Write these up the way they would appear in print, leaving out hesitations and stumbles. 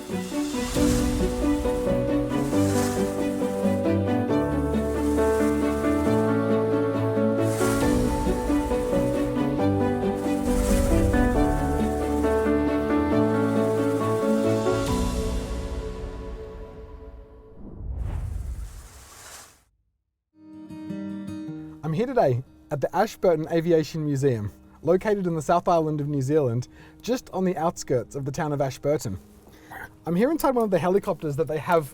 I'm here today at the Ashburton Aviation Museum, located in the South Island of New Zealand, just on the outskirts of the town of Ashburton. I'm here inside one of the helicopters that they have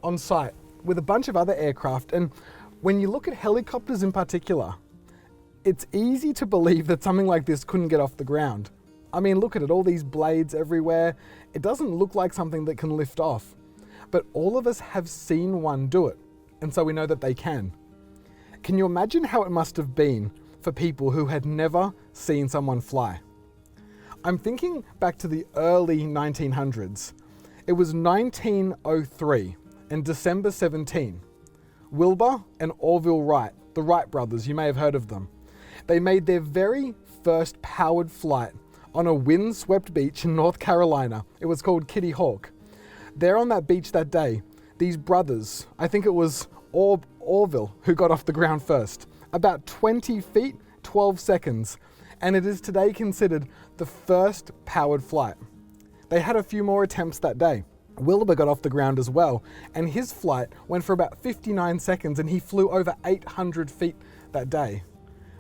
on site with a bunch of other aircraft, and when you look at helicopters in particular, it's easy to believe that something like this couldn't get off the ground. I mean, look at it, all these blades everywhere. It doesn't look like something that can lift off, but all of us have seen one do it, and so we know that they can. Can you imagine how it must have been for people who had never seen someone fly? I'm thinking back to the early 1900s. It was 1903 and December 17. Wilbur and Orville Wright, the Wright brothers, you may have heard of them. They made their very first powered flight on a wind-swept beach in North Carolina. It was called Kitty Hawk. There on that beach that day, these brothers, I think it was Orville who got off the ground first, about 20 feet, 12 seconds, and it is today considered the first powered flight. They had a few more attempts that day. Wilbur got off the ground as well, and his flight went for about 59 seconds, and he flew over 800 feet that day.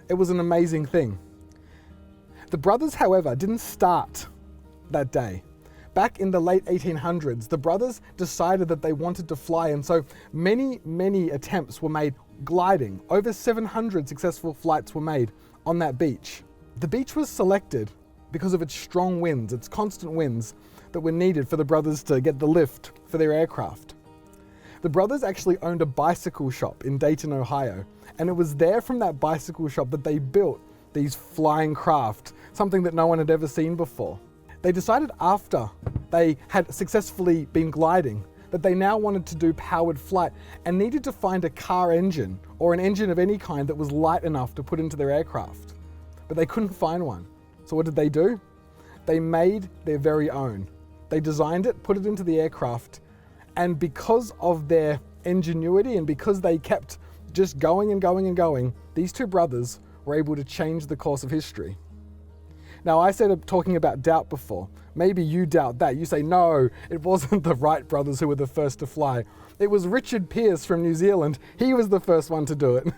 It was an amazing thing. The brothers, however, didn't start that day. Back in the late 1800s, the brothers decided that they wanted to fly, and so many attempts were made gliding. Over 700 successful flights were made on that beach. The beach was selected because of its strong winds, its constant winds that were needed for the brothers to get the lift for their aircraft. The brothers actually owned a bicycle shop in Dayton, Ohio, and it was there from that bicycle shop that they built these flying craft, something that no one had ever seen before. They decided after they had successfully been gliding that they now wanted to do powered flight and needed to find a car engine or an engine of any kind that was light enough to put into their aircraft. But they couldn't find one. So what did they do? They made their very own. They designed it, put it into the aircraft, and because of their ingenuity and because they kept just going and going and going, these two brothers were able to change the course of history. Now, I said talking about doubt before. Maybe you doubt that. You say, no, it wasn't the Wright brothers who were the first to fly. It was Richard Pearce from New Zealand. He was the first one to do it.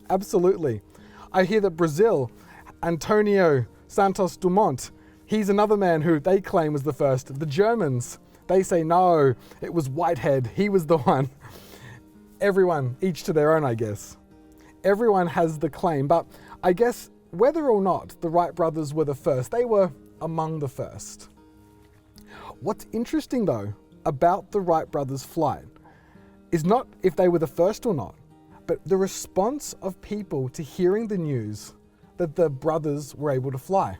Absolutely. I hear that Brazil, Antonio Santos Dumont, he's another man who they claim was the first. The Germans, they say, no, it was Whitehead. He was the one. Everyone, each to their own, I guess. Everyone has the claim, but I guess whether or not the Wright brothers were the first, they were among the first. What's interesting though about the Wright brothers' flight is not if they were the first or not, but the response of people to hearing the news that the brothers were able to fly.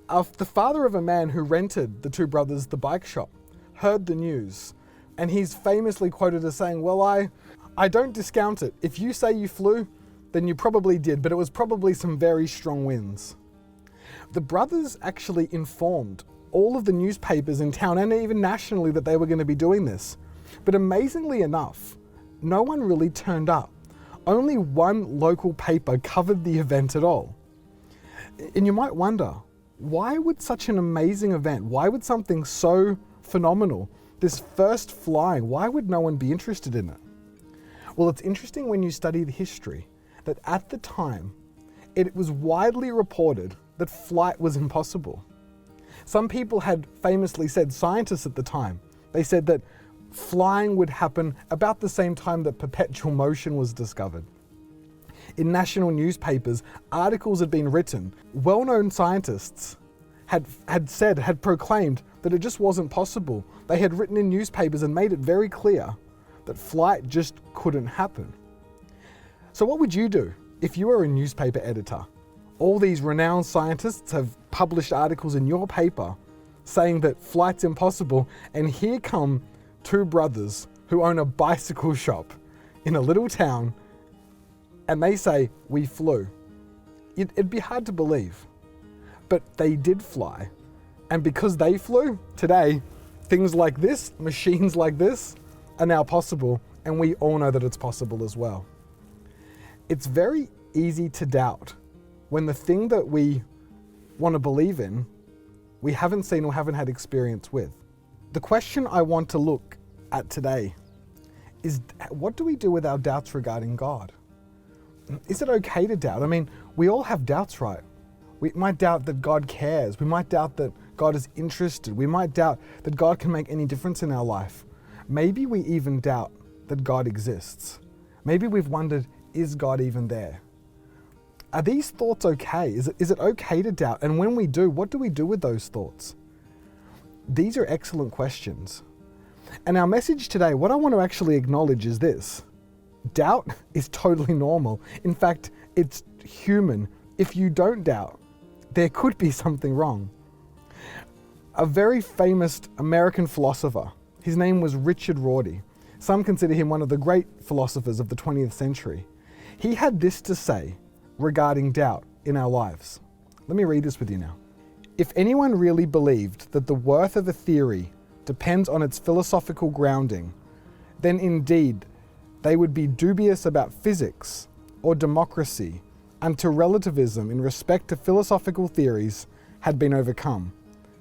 The father of a man who rented the two brothers the bike shop heard the news, and he's famously quoted as saying, well, I don't discount it. If you say you flew, then you probably did, but it was probably some very strong winds. The brothers actually informed all of the newspapers in town and even nationally that they were going to be doing this. But amazingly enough, no one really turned up. Only one local paper covered the event at all. And you might wonder, why would such an amazing event, why would something so phenomenal, this first flying, why would no one be interested in it? Well, it's interesting when you study the history that at the time, it was widely reported that flight was impossible. Some people had famously said, scientists at the time, they said that flying would happen about the same time that perpetual motion was discovered. In national newspapers, articles had been written. Well-known scientists had proclaimed that it just wasn't possible. They had written in newspapers and made it very clear that flight just couldn't happen. So what would you do if you were a newspaper editor? All these renowned scientists have published articles in your paper saying that flight's impossible, and here come two brothers who own a bicycle shop in a little town, and they say, we flew. It'd be hard to believe, but they did fly. And because they flew, today, things like this, machines like this, are now possible, and we all know that it's possible as well. It's very easy to doubt when the thing that we want to believe in, we haven't seen or haven't had experience with. The question I want to look at today is, what do we do with our doubts regarding God? Is it okay to doubt? I mean, we all have doubts, right? We might doubt that God cares. We might doubt that God is interested. We might doubt that God can make any difference in our life. Maybe we even doubt that God exists. Maybe we've wondered, is God even there? Are these thoughts okay? Is it okay to doubt? And when we do, what do we do with those thoughts? These are excellent questions. And our message today, what I want to actually acknowledge is this. Doubt is totally normal. In fact, it's human. If you don't doubt, there could be something wrong. A very famous American philosopher, his name was Richard Rorty. Some consider him one of the great philosophers of the 20th century. He had this to say regarding doubt in our lives. Let me read this with you now. If anyone really believed that the worth of a theory depends on its philosophical grounding, then indeed they would be dubious about physics or democracy until relativism in respect to philosophical theories had been overcome.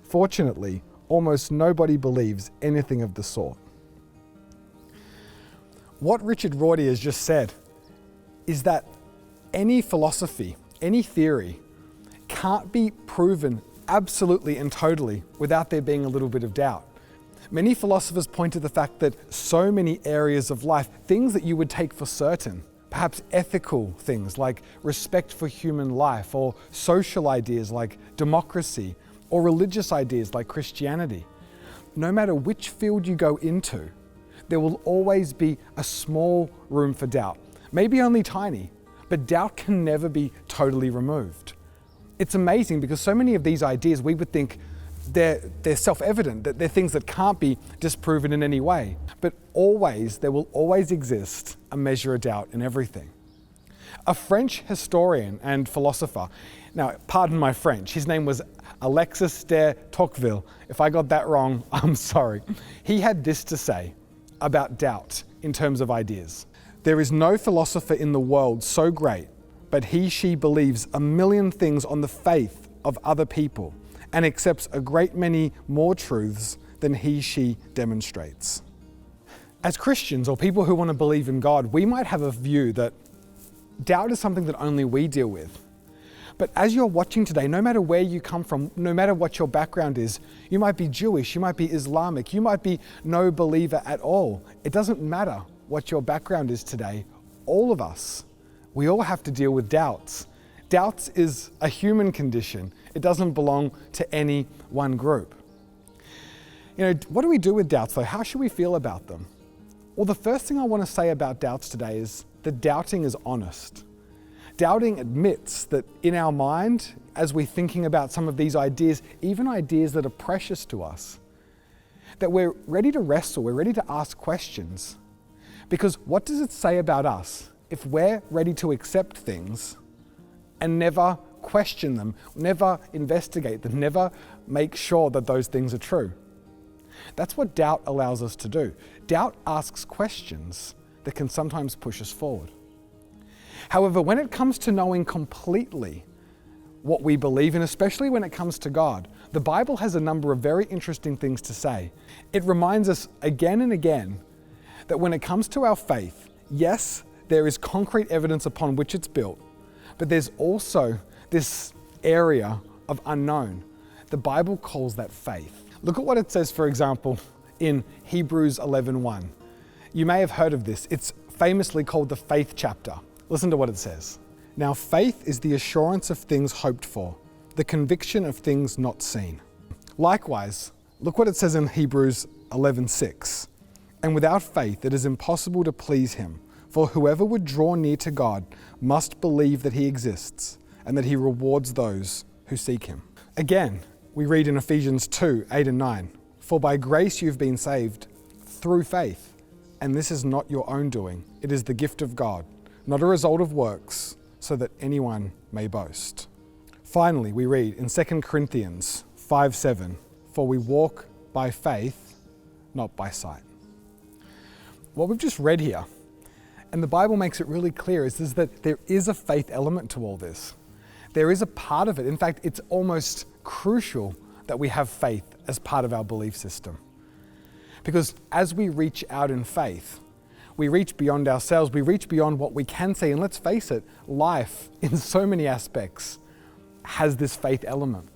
Fortunately, almost nobody believes anything of the sort. What Richard Rorty has just said is that any philosophy, any theory, can't be proven absolutely and totally without there being a little bit of doubt. Many philosophers point to the fact that so many areas of life, things that you would take for certain, perhaps ethical things like respect for human life, or social ideas like democracy, or religious ideas like Christianity, no matter which field you go into, there will always be a small room for doubt. Maybe only tiny, but doubt can never be totally removed. It's amazing because so many of these ideas we would think they're self-evident, that they're things that can't be disproven in any way. But there will always exist a measure of doubt in everything. A French historian and philosopher, now pardon my French, his name was Alexis de Tocqueville. If I got that wrong, I'm sorry. He had this to say about doubt in terms of ideas. There is no philosopher in the world so great, but she believes a million things on the faith of other people and accepts a great many more truths than she demonstrates. As Christians or people who want to believe in God, we might have a view that doubt is something that only we deal with. But as you're watching today, no matter where you come from, no matter what your background is, you might be Jewish, you might be Islamic, you might be no believer at all. It doesn't matter what your background is today. All of us, we all have to deal with doubts. Doubts is a human condition. It doesn't belong to any one group. What do we do with doubts though? How should we feel about them? Well, the first thing I want to say about doubts today is that doubting is honest. Doubting admits that in our mind, as we're thinking about some of these ideas, even ideas that are precious to us, that we're ready to wrestle, we're ready to ask questions. Because what does it say about us if we're ready to accept things and never question them, never investigate them, never make sure that those things are true? That's what doubt allows us to do. Doubt asks questions that can sometimes push us forward. However, when it comes to knowing completely what we believe in, especially when it comes to God, the Bible has a number of very interesting things to say. It reminds us again and again that when it comes to our faith, yes, there is concrete evidence upon which it's built, but there's also this area of unknown. The Bible calls that faith. Look at what it says, for example, in Hebrews 11:1. You may have heard of this. It's famously called the faith chapter. Listen to what it says. Now faith is the assurance of things hoped for, the conviction of things not seen. Likewise, look what it says in Hebrews 11:6. And without faith it is impossible to please him, for whoever would draw near to God must believe that he exists and that he rewards those who seek him. Again, we read in Ephesians 2:8 and 9, for by grace you've been saved through faith, and this is not your own doing. It is the gift of God, not a result of works, so that anyone may boast. Finally, we read in 2 Corinthians 5:7, for we walk by faith, not by sight. What we've just read here, and the Bible makes it really clear, is that there is a faith element to all this. There is a part of it. In fact, it's almost crucial that we have faith as part of our belief system. Because as we reach out in faith, we reach beyond ourselves, we reach beyond what we can see. And let's face it, life in so many aspects has this faith element.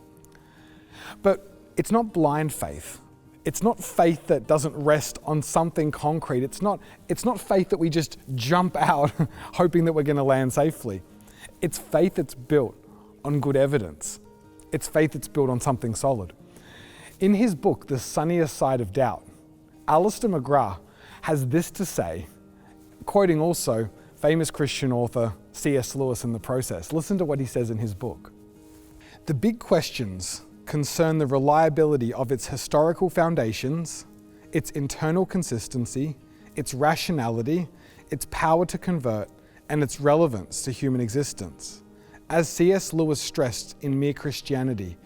But it's not blind faith. It's not faith that doesn't rest on something concrete. It's not faith that we just jump out hoping that we're going to land safely. It's faith that's built on good evidence. It's faith that's built on something solid. In his book, The Sunniest Side of Doubt, Alistair McGrath has this to say, quoting also famous Christian author C.S. Lewis in the process. Listen to what he says in his book. The big questions concern the reliability of its historical foundations, its internal consistency, its rationality, its power to convert, and its relevance to human existence. As C.S. Lewis stressed in Mere Christianity,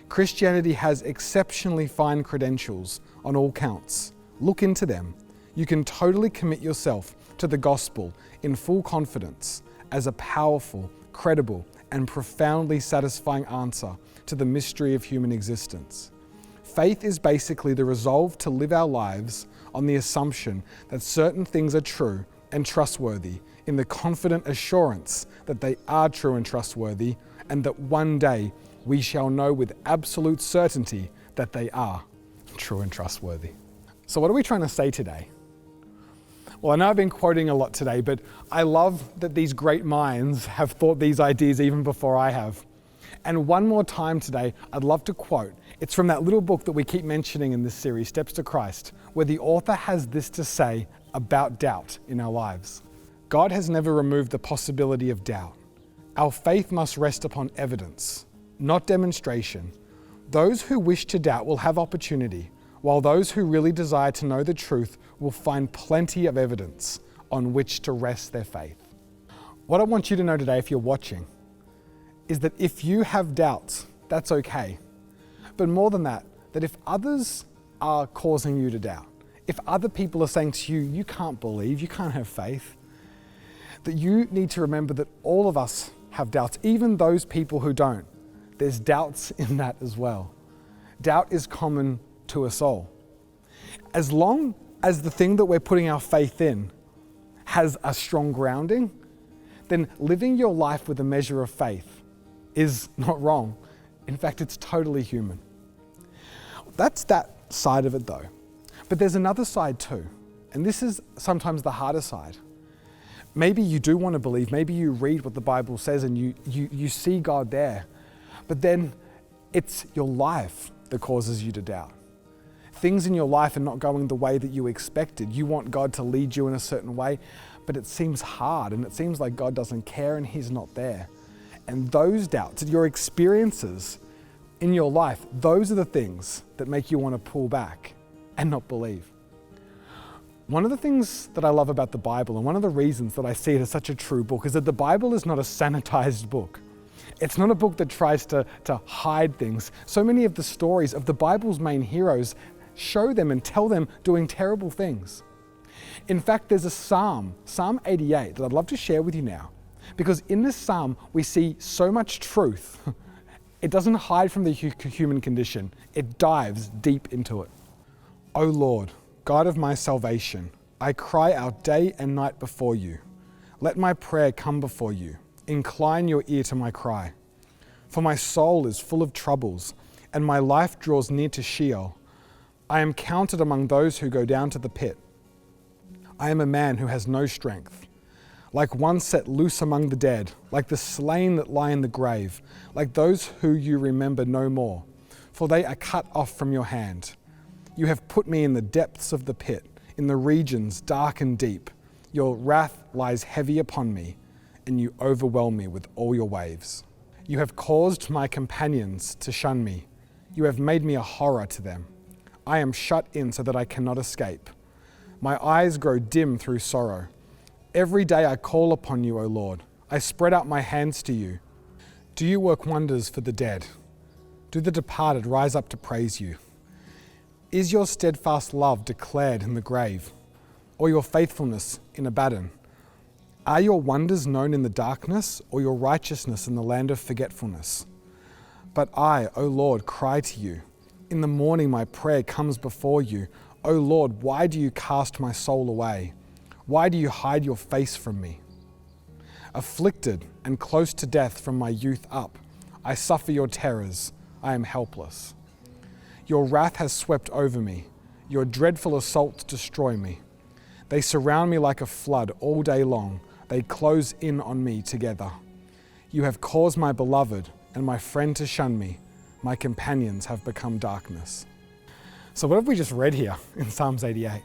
Christianity has exceptionally fine credentials on all counts. Look into them. You can totally commit yourself to the gospel in full confidence as a powerful, credible, and profoundly satisfying answer to the mystery of human existence. Faith is basically the resolve to live our lives on the assumption that certain things are true and trustworthy, in the confident assurance that they are true and trustworthy, and that one day we shall know with absolute certainty that they are true and trustworthy. So what are we trying to say today? Well, I know I've been quoting a lot today, but I love that these great minds have thought these ideas even before I have. And one more time today, I'd love to quote. It's from that little book that we keep mentioning in this series, Steps to Christ, where the author has this to say about doubt in our lives. God has never removed the possibility of doubt. Our faith must rest upon evidence, not demonstration. Those who wish to doubt will have opportunity, while those who really desire to know the truth will find plenty of evidence on which to rest their faith. What I want you to know today, if you're watching, is that if you have doubts, that's okay. But more than that, that if others are causing you to doubt, if other people are saying to you, you can't believe, you can't have faith, that you need to remember that all of us have doubts, even those people who don't. There's doubts in that as well. Doubt is common to us all. As long as the thing that we're putting our faith in has a strong grounding, then living your life with a measure of faith is not wrong. In fact, it's totally human. That's that side of it though. But there's another side too. And this is sometimes the harder side. Maybe you do want to believe, maybe you read what the Bible says and you see God there, but then it's your life that causes you to doubt. Things in your life are not going the way that you expected. You want God to lead you in a certain way, but it seems hard and it seems like God doesn't care and He's not there. And those doubts, your experiences in your life, those are the things that make you want to pull back and not believe. One of the things that I love about the Bible, and one of the reasons that I see it as such a true book, is that the Bible is not a sanitized book. It's not a book that tries to hide things. So many of the stories of the Bible's main heroes show them and tell them doing terrible things. In fact, there's a psalm, Psalm 88, that I'd love to share with you now. Because in this psalm, we see so much truth. It doesn't hide from the human condition. It dives deep into it. O Lord, God of my salvation, I cry out day and night before you. Let my prayer come before you. Incline your ear to my cry. For my soul is full of troubles, and my life draws near to Sheol. I am counted among those who go down to the pit. I am a man who has no strength, like one set loose among the dead, like the slain that lie in the grave, like those who you remember no more, for they are cut off from your hand. You have put me in the depths of the pit, in the regions dark and deep. Your wrath lies heavy upon me, and you overwhelm me with all your waves. You have caused my companions to shun me. You have made me a horror to them. I am shut in so that I cannot escape. My eyes grow dim through sorrow. Every day I call upon you, O Lord. I spread out my hands to you. Do you work wonders for the dead? Do the departed rise up to praise you? Is your steadfast love declared in the grave, or your faithfulness in Abaddon? Are your wonders known in the darkness, or your righteousness in the land of forgetfulness? But I, O Lord, cry to you. In the morning my prayer comes before you. O Lord, why do you cast my soul away? Why do you hide your face from me? Afflicted and close to death from my youth up, I suffer your terrors. I am helpless. Your wrath has swept over me. Your dreadful assaults destroy me. They surround me like a flood all day long. They close in on me together. You have caused my beloved and my friend to shun me. My companions have become darkness. So what have we just read here in Psalms 88?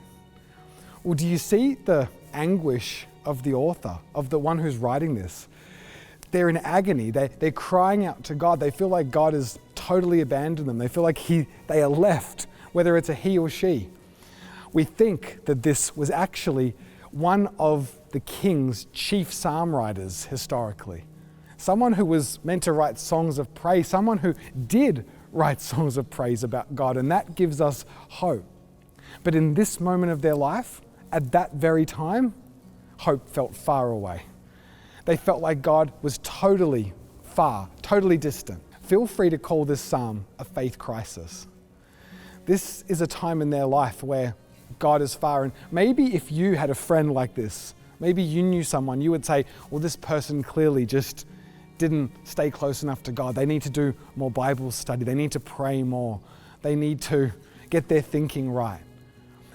Well, do you see the anguish of the author, of the one who's writing this? They're in agony. They're crying out to God. They feel like God has totally abandoned them. They feel like they are left, whether it's a he or she. We think that this was actually one of the king's chief psalm writers historically. Someone who was meant to write songs of praise, someone who did write songs of praise about God, and that gives us hope. But in this moment of their life, at that very time, hope felt far away. They felt like God was totally far, totally distant. Feel free to call this psalm a faith crisis. This is a time in their life where God is far, and maybe if you had a friend like this, maybe you knew someone, you would say, well, this person clearly just didn't stay close enough to God. They need to do more Bible study. They need to pray more. They need to get their thinking right.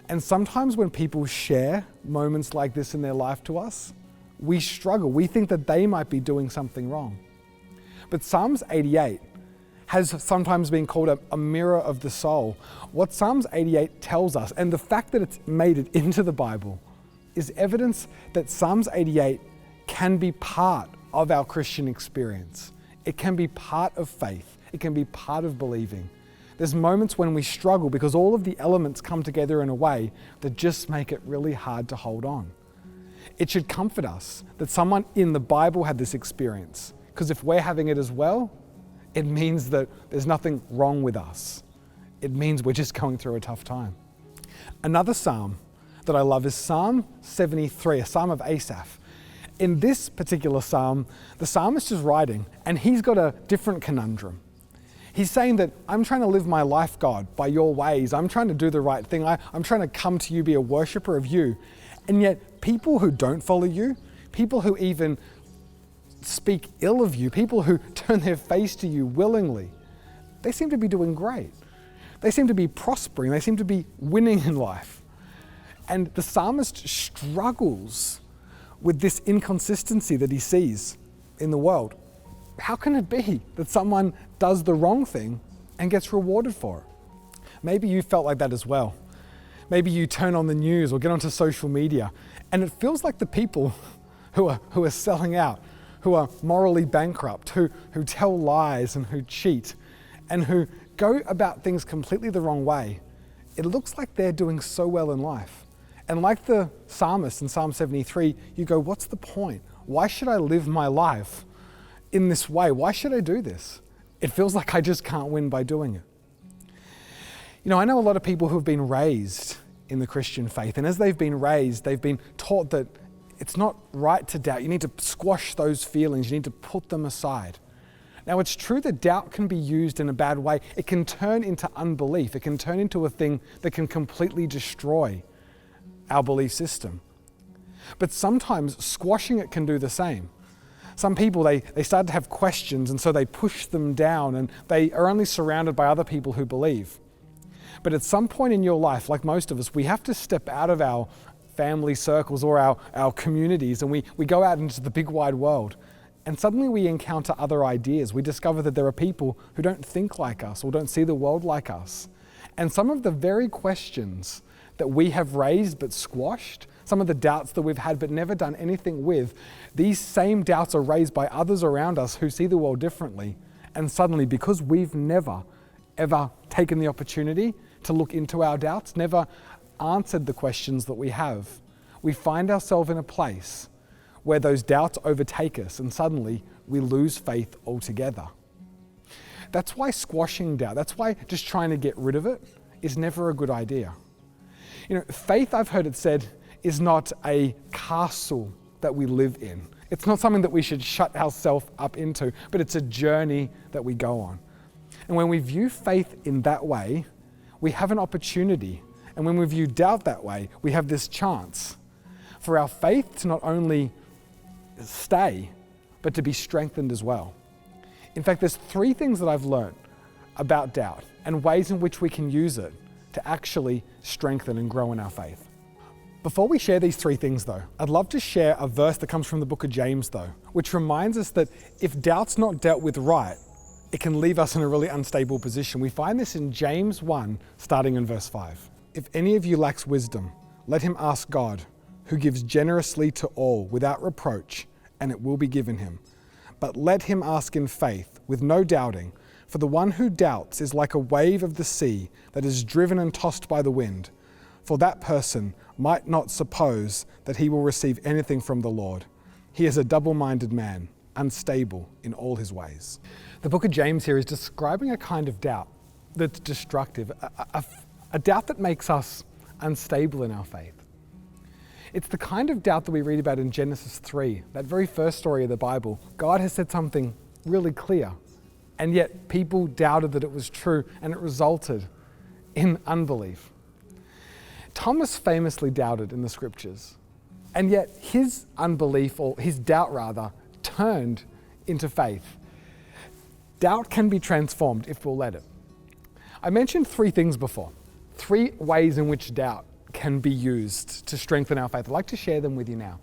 And sometimes when people share moments like this in their life to us, we struggle. We think that they might be doing something wrong. But Psalms 88 has sometimes been called a mirror of the soul. What Psalms 88 tells us, and the fact that it's made it into the Bible, is evidence that Psalms 88 can be part of our Christian experience. It can be part of faith. It can be part of believing. There's moments when we struggle because all of the elements come together in a way that just make it really hard to hold on. It should comfort us that someone in the Bible had this experience, because if we're having it as well, it means that there's nothing wrong with us. It means we're just going through a tough time. Another psalm that I love is Psalm 73, a psalm of Asaph. In this particular psalm, the psalmist is writing, and he's got a different conundrum. He's saying that I'm trying to live my life, God, by your ways. I'm trying to do the right thing. I'm trying to come to you, be a worshiper of you. And yet people who don't follow you, people who even speak ill of you, people who turn their face to you willingly, they seem to be doing great. They seem to be prospering. They seem to be winning in life. And the psalmist struggles with this inconsistency that he sees in the world. How can it be that someone does the wrong thing and gets rewarded for it? Maybe you felt like that as well. Maybe you turn on the news or get onto social media and it feels like the people who are selling out, who are morally bankrupt, who tell lies and who cheat and who go about things completely the wrong way, it looks like they're doing so well in life. And like the psalmist in Psalm 73, you go, what's the point? Why should I live my life in this way? Why should I do this? It feels like I just can't win by doing it. You know, I know a lot of people who have been raised in the Christian faith, and as they've been raised, they've been taught that it's not right to doubt. You need to squash those feelings. You need to put them aside. Now, it's true that doubt can be used in a bad way. It can turn into unbelief. It can turn into a thing that can completely destroy our belief system. But sometimes squashing it can do the same. Some people, they start to have questions, and so they push them down, and they are only surrounded by other people who believe. But at some point in your life, like most of us, we have to step out of our family circles or our communities, and we go out into the big wide world. And suddenly we encounter other ideas. We discover that there are people who don't think like us or don't see the world like us. And some of the very questions that we have raised but squashed, some of the doubts that we've had but never done anything with, these same doubts are raised by others around us who see the world differently. And suddenly, because we've never, ever taken the opportunity to look into our doubts, never answered the questions that we have, we find ourselves in a place where those doubts overtake us and suddenly we lose faith altogether. That's why squashing doubt, that's why just trying to get rid of it is never a good idea. Faith, I've heard it said, is not a castle that we live in. It's not something that we should shut ourselves up into, but it's a journey that we go on. And when we view faith in that way, we have an opportunity. And when we view doubt that way, we have this chance for our faith to not only stay, but to be strengthened as well. In fact, there's 3 things that I've learned about doubt and ways in which we can use it to actually strengthen and grow in our faith. Before we share these 3 things though, I'd love to share a verse that comes from the book of James though, which reminds us that if doubt's not dealt with right, it can leave us in a really unstable position. We find this in James 1, starting in verse 5. If any of you lacks wisdom, let him ask God, who gives generously to all without reproach, and it will be given him. But let him ask in faith, with no doubting, for the one who doubts is like a wave of the sea that is driven and tossed by the wind. For that person might not suppose that he will receive anything from the Lord. He is a double-minded man, unstable in all his ways. The book of James here is describing a kind of doubt that's destructive, a doubt that makes us unstable in our faith. It's the kind of doubt that we read about in Genesis 3, that very first story of the Bible. God has said something really clear, and yet people doubted that it was true, and it resulted in unbelief. Thomas famously doubted in the scriptures, and yet his unbelief, or his doubt rather, turned into faith. Doubt can be transformed if we'll let it. I mentioned 3 things before, 3 ways in which doubt can be used to strengthen our faith. I'd like to share them with you now.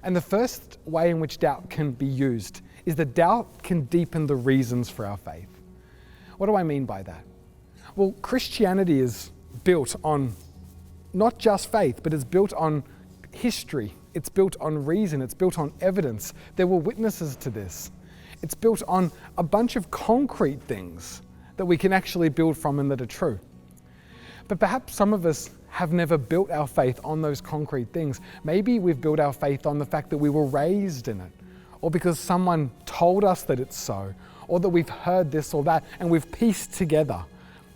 And the first way in which doubt can be used is that doubt can deepen the reasons for our faith. What do I mean by that? Well, Christianity is built on not just faith, but it's built on history. It's built on reason. It's built on evidence. There were witnesses to this. It's built on a bunch of concrete things that we can actually build from and that are true. But perhaps some of us have never built our faith on those concrete things. Maybe we've built our faith on the fact that we were raised in it, or because someone told us that it's so, or that we've heard this or that, and we've pieced together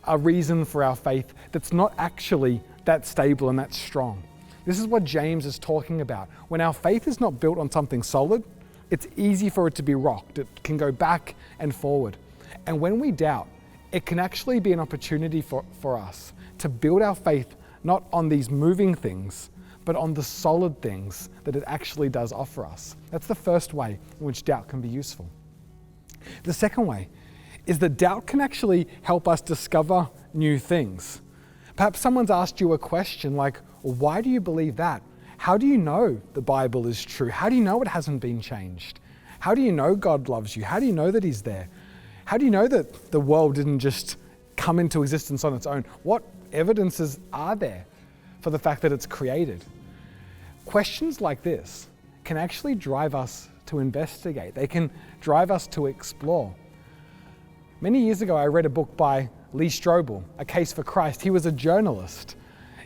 a reason for our faith that's not actually that stable and that strong. This is what James is talking about. When our faith is not built on something solid, it's easy for it to be rocked. It can go back and forward. And when we doubt, it can actually be an opportunity for us to build our faith not on these moving things, but on the solid things that it actually does offer us. That's the first way in which doubt can be useful. The second way is that doubt can actually help us discover new things. Perhaps someone's asked you a question like, well, why do you believe that? How do you know the Bible is true? How do you know it hasn't been changed? How do you know God loves you? How do you know that He's there? How do you know that the world didn't just come into existence on its own? What evidences are there for the fact that it's created? Questions like this can actually drive us to investigate. They can drive us to explore. Many years ago, I read a book by Lee Strobel, A Case for Christ. He was a journalist.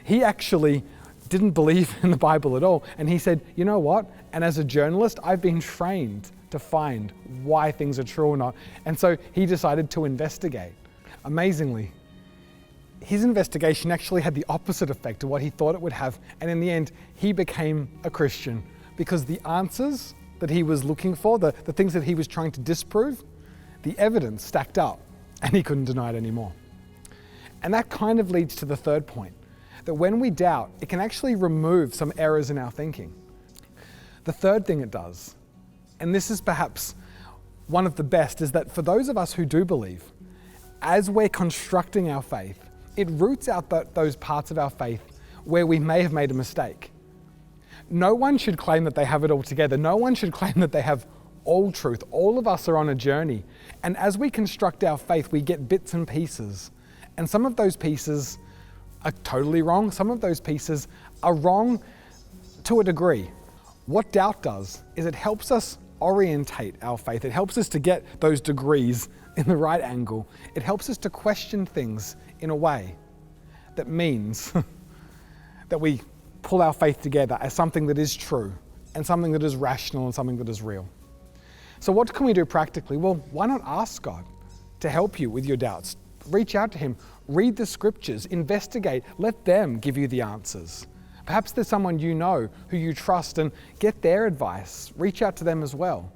He actually didn't believe in the Bible at all. And he said, you know what? And as a journalist, I've been trained to find why things are true or not. And so he decided to investigate. Amazingly, his investigation actually had the opposite effect of what he thought it would have. And in the end, he became a Christian because the answers that he was looking for, the things that he was trying to disprove, the evidence stacked up and he couldn't deny it anymore. And that kind of leads to the third point, that when we doubt, it can actually remove some errors in our thinking. The third thing it does, and this is perhaps one of the best, is that for those of us who do believe, as we're constructing our faith, it roots out those parts of our faith where we may have made a mistake. No one should claim that they have it all together. No one should claim that they have all truth. All of us are on a journey. And as we construct our faith, we get bits and pieces. And some of those pieces are totally wrong. Some of those pieces are wrong to a degree. What doubt does is it helps us orientate our faith. It helps us to get those degrees in the right angle. It helps us to question things in a way that means that we pull our faith together as something that is true and something that is rational and something that is real. So what can we do practically? Well, why not ask God to help you with your doubts? reach out to him, read the scriptures, investigate, let them give you the answers. Perhaps there's someone you know who you trust and get their advice. Reach out to them as well.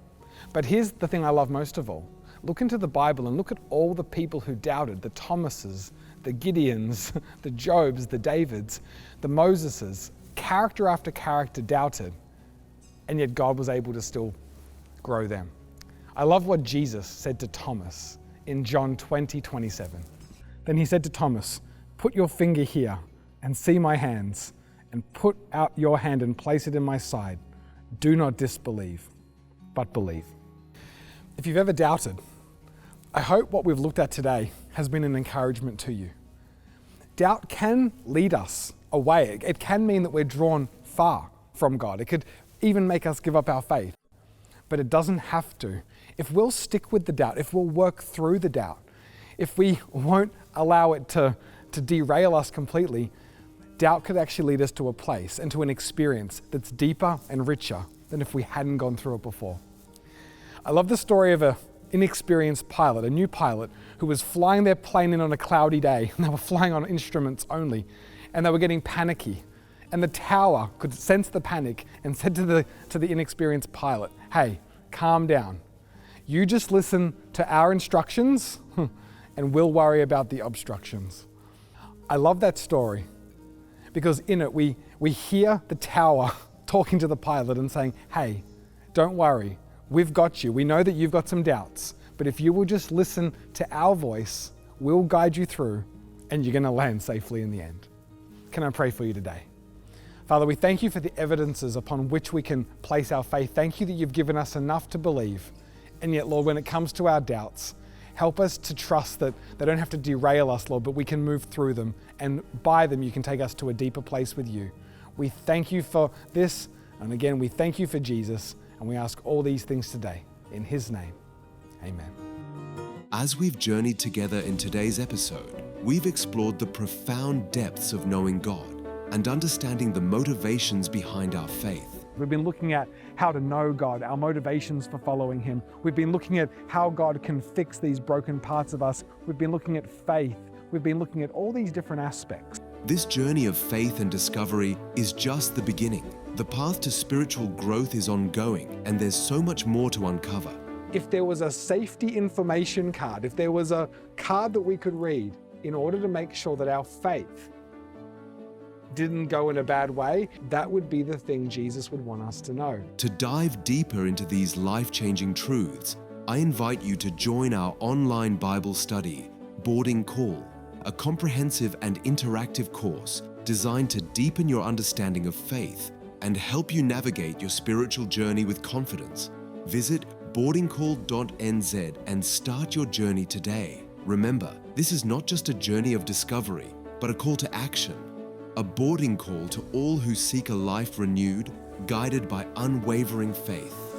But here's the thing I love most of all. Look into the Bible and look at all the people who doubted, the Thomases, the Gideons, the Jobs, the Davids, the Moseses. Character after character doubted, and yet God was able to still grow them. I love what Jesus said to Thomas in John 20:27. Then he said to Thomas, "Put your finger here and see my hands, and put out your hand and place it in my side. Do not disbelieve, but believe." If you've ever doubted, I hope what we've looked at today has been an encouragement to you. Doubt can lead us away. It can mean that we're drawn far from God. It could even make us give up our faith. But it doesn't have to. If we'll stick with the doubt, if we'll work through the doubt, if we won't allow it to derail us completely, doubt could actually lead us to a place and to an experience that's deeper and richer than if we hadn't gone through it before. I love the story of an inexperienced pilot, a new pilot, who was flying their plane in on a cloudy day, and they were flying on instruments only, and they were getting panicky. And the tower could sense the panic and said to the inexperienced pilot, "Hey, calm down. You just listen to our instructions and we'll worry about the obstructions." I love that story because in it we hear the tower talking to the pilot and saying, "Hey, don't worry. We've got you. We know that you've got some doubts, but if you will just listen to our voice, we'll guide you through and you're going to land safely in the end." Can I pray for you today? Father, we thank you for the evidences upon which we can place our faith. Thank you that you've given us enough to believe. And yet, Lord, when it comes to our doubts, help us to trust that they don't have to derail us, Lord, but we can move through them. And by them, you can take us to a deeper place with you. We thank you for this. And again, we thank you for Jesus. And we ask all these things today. In his name, amen. As we've journeyed together in today's episode, we've explored the profound depths of knowing God and understanding the motivations behind our faith. We've been looking at how to know God, our motivations for following him. We've been looking at how God can fix these broken parts of us. We've been looking at faith. We've been looking at all these different aspects. This journey of faith and discovery is just the beginning. The path to spiritual growth is ongoing, and there's so much more to uncover. If there was a safety information card, if there was a card that we could read in order to make sure that our faith didn't go in a bad way, that would be the thing Jesus would want us to know. To dive deeper into these life-changing truths, I invite you to join our online Bible study, Boarding Call, a comprehensive and interactive course designed to deepen your understanding of faith and help you navigate your spiritual journey with confidence. Visit boardingcall.nz and start your journey today. Remember, this is not just a journey of discovery, but a call to action. A boarding call to all who seek a life renewed, guided by unwavering faith.